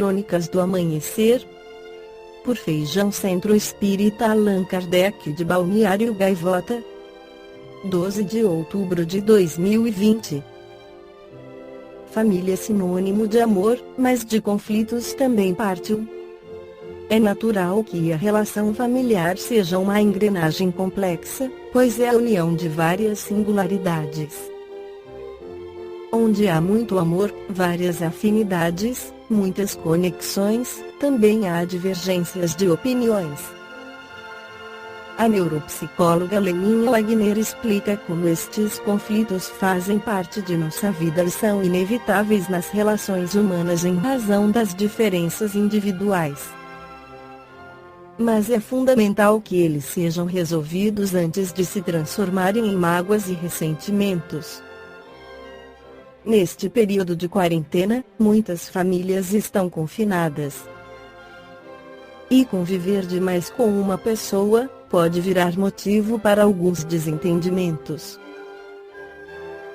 Crônicas do Amanhecer, por Feijão Centro Espírita Allan Kardec de Balneário Gaivota, 12 de outubro de 2020. Família é sinônimo de amor, mas de conflitos também parte. É natural que a relação familiar seja uma engrenagem complexa, pois é a união de várias singularidades. Onde há muito amor, várias afinidades, muitas conexões, também há divergências de opiniões. A neuropsicóloga Leninha Wagner explica como estes conflitos fazem parte de nossa vida e são inevitáveis nas relações humanas em razão das diferenças individuais. Mas é fundamental que eles sejam resolvidos antes de se transformarem em mágoas e ressentimentos. Neste período de quarentena, muitas famílias estão confinadas. E conviver demais com uma pessoa pode virar motivo para alguns desentendimentos.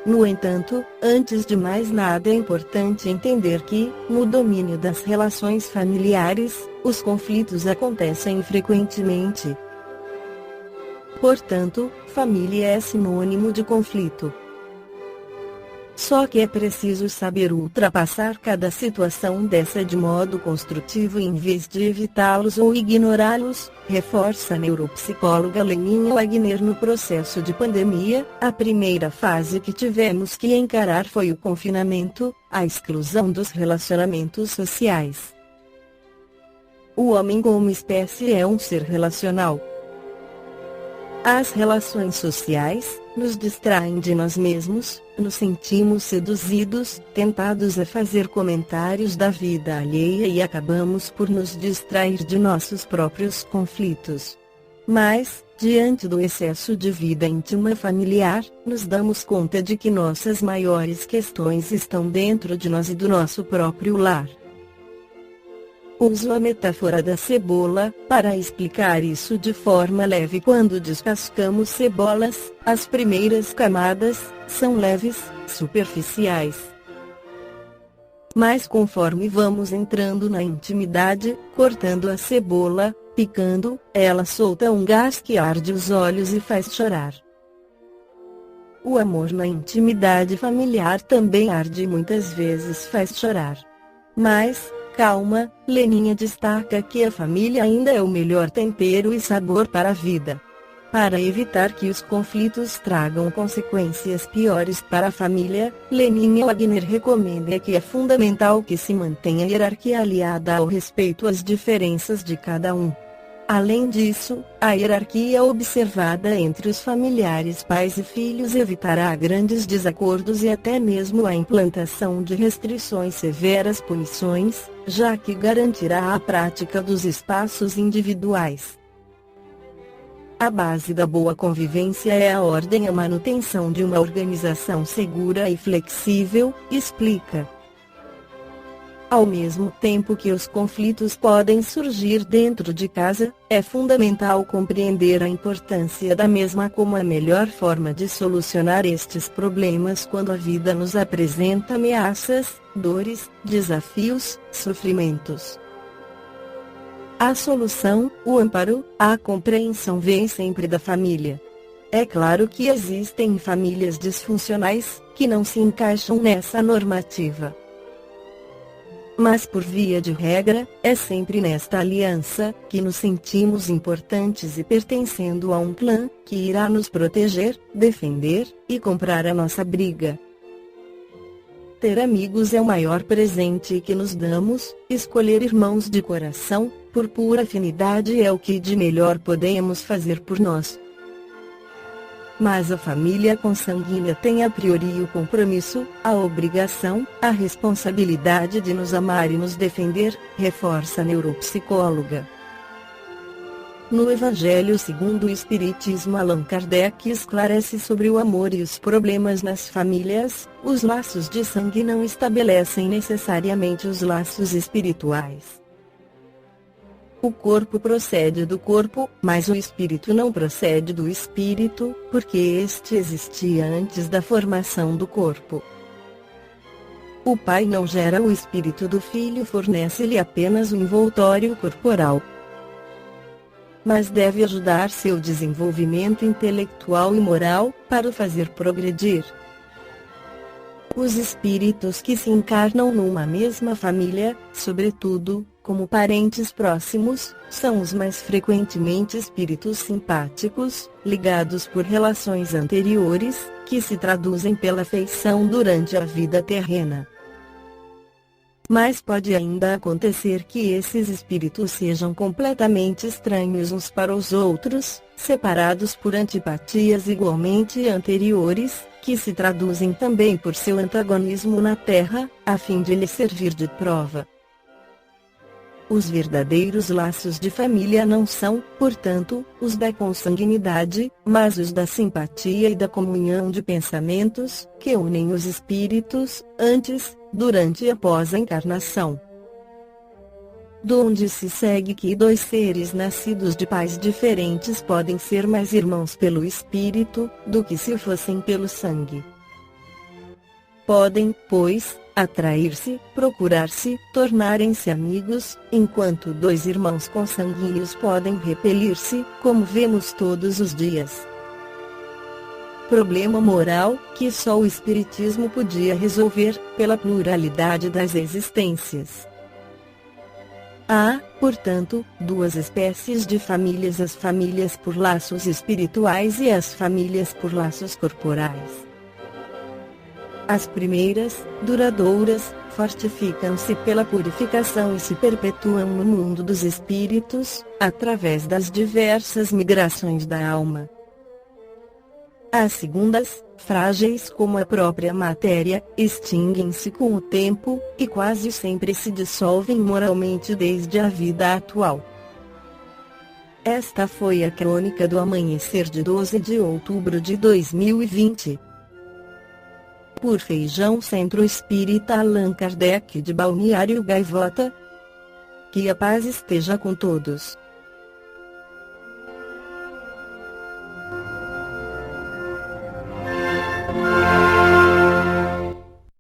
No entanto, antes de mais nada é importante entender que, no domínio das relações familiares, os conflitos acontecem frequentemente. Portanto, família é sinônimo de conflito. Só que é preciso saber ultrapassar cada situação dessa de modo construtivo em vez de evitá-los ou ignorá-los, reforça a neuropsicóloga Leninha Wagner. No processo de pandemia, a primeira fase que tivemos que encarar foi o confinamento, a exclusão dos relacionamentos sociais. O homem como espécie é um ser relacional. As relações sociais nos distraem de nós mesmos, nos sentimos seduzidos, tentados a fazer comentários da vida alheia e acabamos por nos distrair de nossos próprios conflitos. Mas, diante do excesso de vida íntima familiar, nos damos conta de que nossas maiores questões estão dentro de nós e do nosso próprio lar. Uso a metáfora da cebola para explicar isso de forma leve. Quando descascamos cebolas, as primeiras camadas são leves, superficiais. Mas conforme vamos entrando na intimidade, cortando a cebola, picando, ela solta um gás que arde os olhos e faz chorar. O amor na intimidade familiar também arde e muitas vezes faz chorar. Mas, calma, Leninha destaca que a família ainda é o melhor tempero e sabor para a vida. Para evitar que os conflitos tragam consequências piores para a família, Leninha Wagner recomenda que é fundamental que se mantenha a hierarquia aliada ao respeito às diferenças de cada um. Além disso, a hierarquia observada entre os familiares pais e filhos evitará grandes desacordos e até mesmo a implantação de restrições severas, punições, já que garantirá a prática dos espaços individuais. A base da boa convivência é a ordem e a manutenção de uma organização segura e flexível, explica. Ao mesmo tempo que os conflitos podem surgir dentro de casa, é fundamental compreender a importância da mesma como a melhor forma de solucionar estes problemas quando a vida nos apresenta ameaças, dores, desafios, sofrimentos. A solução, o amparo, a compreensão vem sempre da família. É claro que existem famílias disfuncionais, que não se encaixam nessa normativa. Mas por via de regra, é sempre nesta aliança, que nos sentimos importantes e pertencendo a um clã, que irá nos proteger, defender, e comprar a nossa briga. Ter amigos é o maior presente que nos damos, escolher irmãos de coração, por pura afinidade é o que de melhor podemos fazer por nós. Mas a família consanguínea tem a priori o compromisso, a obrigação, a responsabilidade de nos amar e nos defender, reforça a neuropsicóloga. No Evangelho segundo o Espiritismo, Allan Kardec esclarece sobre o amor e os problemas nas famílias. Os laços de sangue não estabelecem necessariamente os laços espirituais. O corpo procede do corpo, mas o espírito não procede do espírito, porque este existia antes da formação do corpo. O pai não gera o espírito do filho, fornece-lhe apenas o envoltório corporal. Mas deve ajudar seu desenvolvimento intelectual e moral, para o fazer progredir. Os espíritos que se encarnam numa mesma família, sobretudo, como parentes próximos, são os mais frequentemente espíritos simpáticos, ligados por relações anteriores, que se traduzem pela afeição durante a vida terrena. Mas pode ainda acontecer que esses espíritos sejam completamente estranhos uns para os outros, separados por antipatias igualmente anteriores, que se traduzem também por seu antagonismo na Terra, a fim de lhe servir de prova. Os verdadeiros laços de família não são, portanto, os da consanguinidade, mas os da simpatia e da comunhão de pensamentos, que unem os espíritos, antes, durante e após a encarnação. Donde se segue que dois seres nascidos de pais diferentes podem ser mais irmãos pelo espírito, do que se fossem pelo sangue. Podem, pois, atrair-se, procurar-se, tornarem-se amigos, enquanto dois irmãos consanguíneos podem repelir-se, como vemos todos os dias. Problema moral, que só o Espiritismo podia resolver, pela pluralidade das existências. Há, portanto, duas espécies de famílias: as famílias por laços espirituais e as famílias por laços corporais. As primeiras, duradouras, fortificam-se pela purificação e se perpetuam no mundo dos espíritos, através das diversas migrações da alma. As segundas, frágeis como a própria matéria, extinguem-se com o tempo, e quase sempre se dissolvem moralmente desde a vida atual. Esta foi a crônica do amanhecer de 12 de outubro de 2020. Por Feijão Centro Espírita Allan Kardec de Balneário Gaivota. Que a paz esteja com todos.